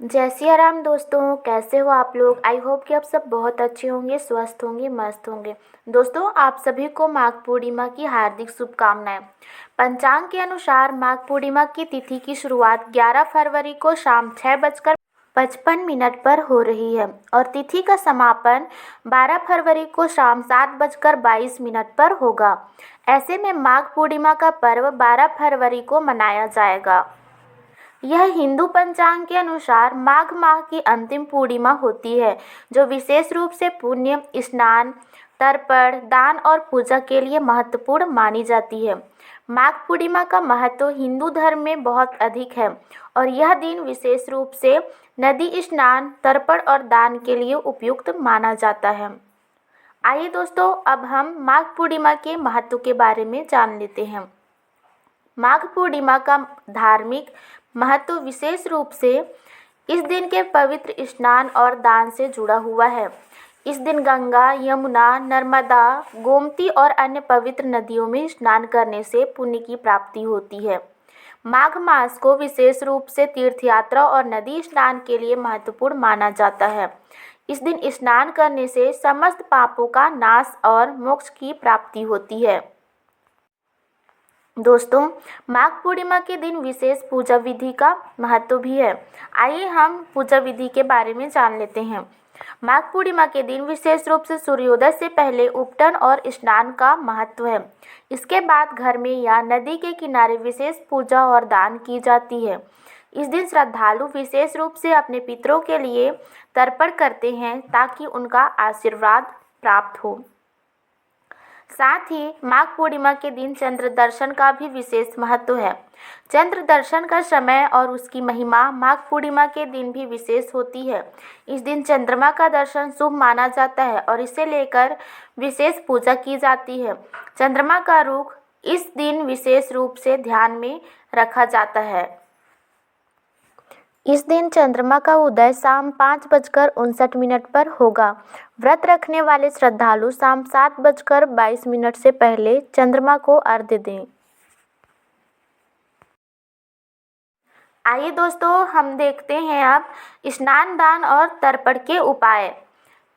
जय सिया राम दोस्तों, कैसे हो आप लोग। आई होप कि आप सब बहुत अच्छे होंगे, स्वस्थ होंगे, मस्त होंगे। दोस्तों, आप सभी को माघ पूर्णिमा की हार्दिक शुभकामनाएं। पंचांग के अनुसार माघ पूर्णिमा की तिथि की शुरुआत 11 फरवरी को शाम 6:55 पर हो रही है और तिथि का समापन 12 फरवरी को शाम 7:22 पर होगा। ऐसे में माघ पूर्णिमा का पर्व 12 फरवरी को मनाया जाएगा। यह हिंदू पंचांग के अनुसार माघ माह की अंतिम पूर्णिमा होती है, जो विशेष रूप से पुण्य स्नान, तर्पण, दान और पूजा के लिए महत्वपूर्ण मानी जाती है। माघ पूर्णिमा का महत्व हिंदू धर्म में बहुत अधिक है और यह दिन विशेष रूप से नदी स्नान, तर्पण और दान के लिए उपयुक्त माना जाता है। आइए दोस्तों, अब हम माघ पूर्णिमा के महत्व के बारे में जान लेते हैं। माघ पूर्णिमा का धार्मिक महत्व विशेष रूप से इस दिन के पवित्र स्नान और दान से जुड़ा हुआ है। इस दिन गंगा, यमुना, नर्मदा, गोमती और अन्य पवित्र नदियों में स्नान करने से पुण्य की प्राप्ति होती है। माघ मास को विशेष रूप से तीर्थयात्रा और नदी स्नान के लिए महत्वपूर्ण माना जाता है। इस दिन स्नान करने से समस्त पापों का नाश और मोक्ष की प्राप्ति होती है। दोस्तों, माघ पूर्णिमा के दिन विशेष पूजा विधि का महत्व भी है। आइए हम पूजा विधि के बारे में जान लेते हैं। माघ पूर्णिमा के दिन विशेष रूप से सूर्योदय से पहले उपटन और स्नान का महत्व है। इसके बाद घर में या नदी के किनारे विशेष पूजा और दान की जाती है। इस दिन श्रद्धालु विशेष रूप से अपने पितरों के लिए तर्पण करते हैं ताकि उनका आशीर्वाद प्राप्त हो। साथ ही माघ पूर्णिमा के दिन चंद्र दर्शन का भी विशेष महत्व है। चंद्र दर्शन का समय और उसकी महिमा माघ पूर्णिमा के दिन भी विशेष होती है। इस दिन चंद्रमा का दर्शन शुभ माना जाता है और इसे लेकर विशेष पूजा की जाती है। चंद्रमा का रुख इस दिन विशेष रूप से ध्यान में रखा जाता है। इस दिन चंद्रमा का उदय शाम 5:59 पर होगा। व्रत रखने वाले श्रद्धालु शाम 7:22 से पहले चंद्रमा को अर्घ्य दें। आइए दोस्तों, हम देखते हैं अब स्नान, दान और तर्पण के उपाय।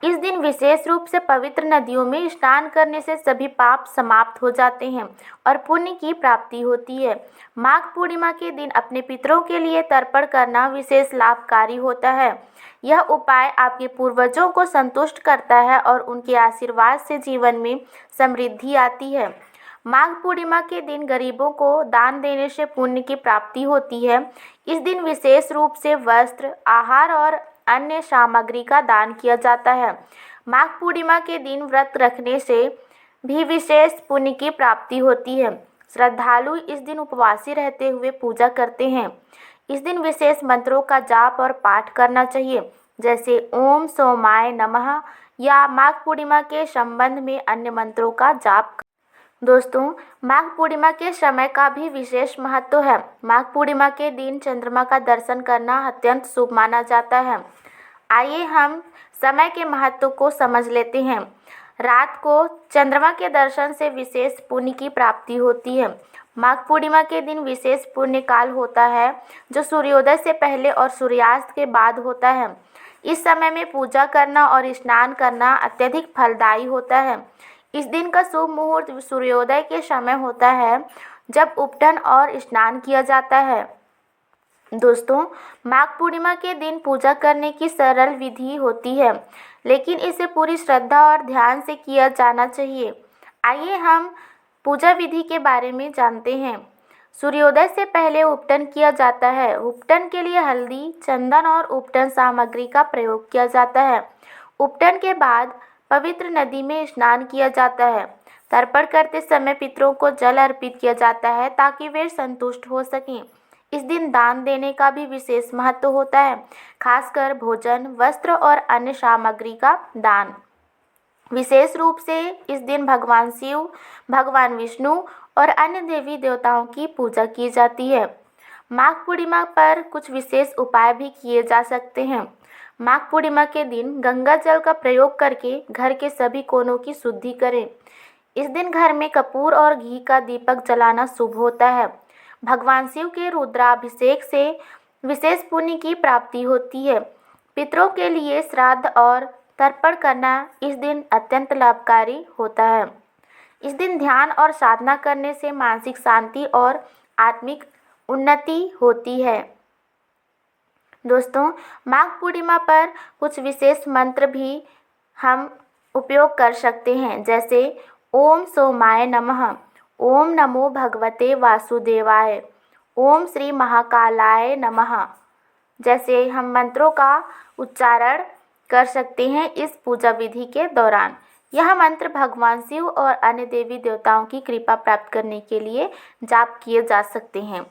इस दिन विशेष रूप से पवित्र नदियों में स्नान करने से सभी पाप समाप्त हो जाते हैं और पुण्य की प्राप्ति होती है। माघ पूर्णिमा के दिन अपने पितरों के लिए तर्पण करना विशेष लाभकारी होता है। यह उपाय आपके पूर्वजों को संतुष्ट करता है और उनके आशीर्वाद से जीवन में समृद्धि आती है। माघ पूर्णिमा के दिन गरीबों को दान देने से पुण्य की प्राप्ति होती है। इस दिन विशेष रूप से वस्त्र, आहार और अन्य सामग्री का दान किया जाता है। माघ पूर्णिमा के दिन व्रत रखने से भी विशेष पुण्य की प्राप्ति होती है। श्रद्धालु इस दिन उपवासी रहते हुए पूजा करते हैं। इस दिन विशेष मंत्रों का जाप और पाठ करना चाहिए, जैसे ओम सोमाय नमः या माघ पूर्णिमा के संबंध में अन्य मंत्रों का जाप। दोस्तों, माघ पूर्णिमा के समय का भी विशेष महत्व है। माघ पूर्णिमा के दिन चंद्रमा का दर्शन करना अत्यंत शुभ माना जाता है। आइए हम समय के महत्व को समझ लेते हैं। रात को चंद्रमा के दर्शन से विशेष पुण्य की प्राप्ति होती है। माघ पूर्णिमा के दिन विशेष पुण्य काल होता है, जो सूर्योदय से पहले और सूर्यास्त के बाद होता है। इस समय में पूजा करना और स्नान करना अत्यधिक फलदायी होता है। इस दिन का शुभ मुहूर्त सूर्योदय के समय होता है, जब उपटन और स्नान किया जाता है। दोस्तों, माघ पूर्णिमा के दिन पूजा करने की सरल विधि होती है, लेकिन इसे पूरी श्रद्धा और ध्यान से किया जाना चाहिए। आइए हम पूजा विधि के बारे में जानते हैं। सूर्योदय से पहले उपटन किया जाता है। उपटन के लिए हल्दी, चंदन और उपटन सामग्री का प्रयोग किया जाता है। उपटन के बाद पवित्र नदी में स्नान किया जाता है। तर्पण करते समय पितरों को जल अर्पित किया जाता है ताकि वे संतुष्ट हो सकें। इस दिन दान देने का भी विशेष महत्व होता है, खासकर भोजन, वस्त्र और अन्य सामग्री का दान। विशेष रूप से इस दिन भगवान शिव, भगवान विष्णु और अन्य देवी देवताओं की पूजा की जाती है। माघ पूर्णिमा पर कुछ विशेष उपाय भी किए जा सकते हैं। माघ पूर्णिमा के दिन गंगा जल का प्रयोग करके घर के सभी कोनों की शुद्धि करें। इस दिन घर में कपूर और घी का दीपक जलाना शुभ होता है। भगवान शिव के रुद्राभिषेक से विशेष पुण्य की प्राप्ति होती है। पितरों के लिए श्राद्ध और तर्पण करना इस दिन अत्यंत लाभकारी होता है। इस दिन ध्यान और साधना करने से मानसिक शांति और आत्मिक उन्नति होती है। दोस्तों, माघ पूर्णिमा पर कुछ विशेष मंत्र भी हम उपयोग कर सकते हैं, जैसे ओम सोमाय नमः, ओम नमो भगवते वासुदेवाय, ओम श्री महाकालाय नमः। जैसे हम मंत्रों का उच्चारण कर सकते हैं इस पूजा विधि के दौरान। यह मंत्र भगवान शिव और अन्य देवी देवताओं की कृपा प्राप्त करने के लिए जाप किए जा सकते हैं।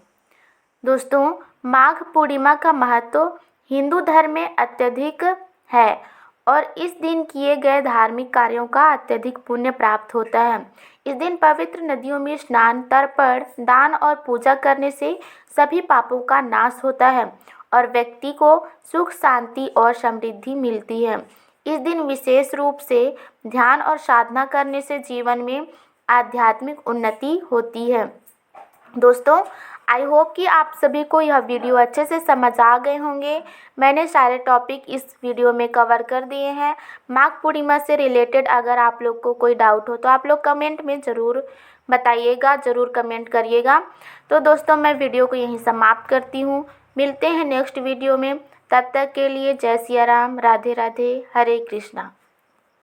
दोस्तों, माघ पूर्णिमा का महत्व हिंदू धर्म में अत्यधिक है और इस दिन किए गए धार्मिक कार्यों का अत्यधिक पुण्य प्राप्त होता है। इस दिन पवित्र नदियों में स्नान, तर्पण, दान और पूजा करने से सभी पापों का नाश होता है और व्यक्ति को सुख, शांति और समृद्धि मिलती है। इस दिन विशेष रूप से ध्यान और साधना करने से जीवन में आध्यात्मिक उन्नति होती है। दोस्तों, आई होप कि आप सभी को यह वीडियो अच्छे से समझ आ गए होंगे। मैंने सारे टॉपिक इस वीडियो में कवर कर दिए हैं। माघ पूर्णिमा से रिलेटेड अगर आप लोग को कोई डाउट हो तो आप लोग कमेंट में ज़रूर बताइएगा, ज़रूर कमेंट करिएगा। तो दोस्तों, मैं वीडियो को यहीं समाप्त करती हूँ। मिलते हैं नेक्स्ट वीडियो में। तब तक के लिए जय सिया राम, राधे राधे, हरे कृष्णा।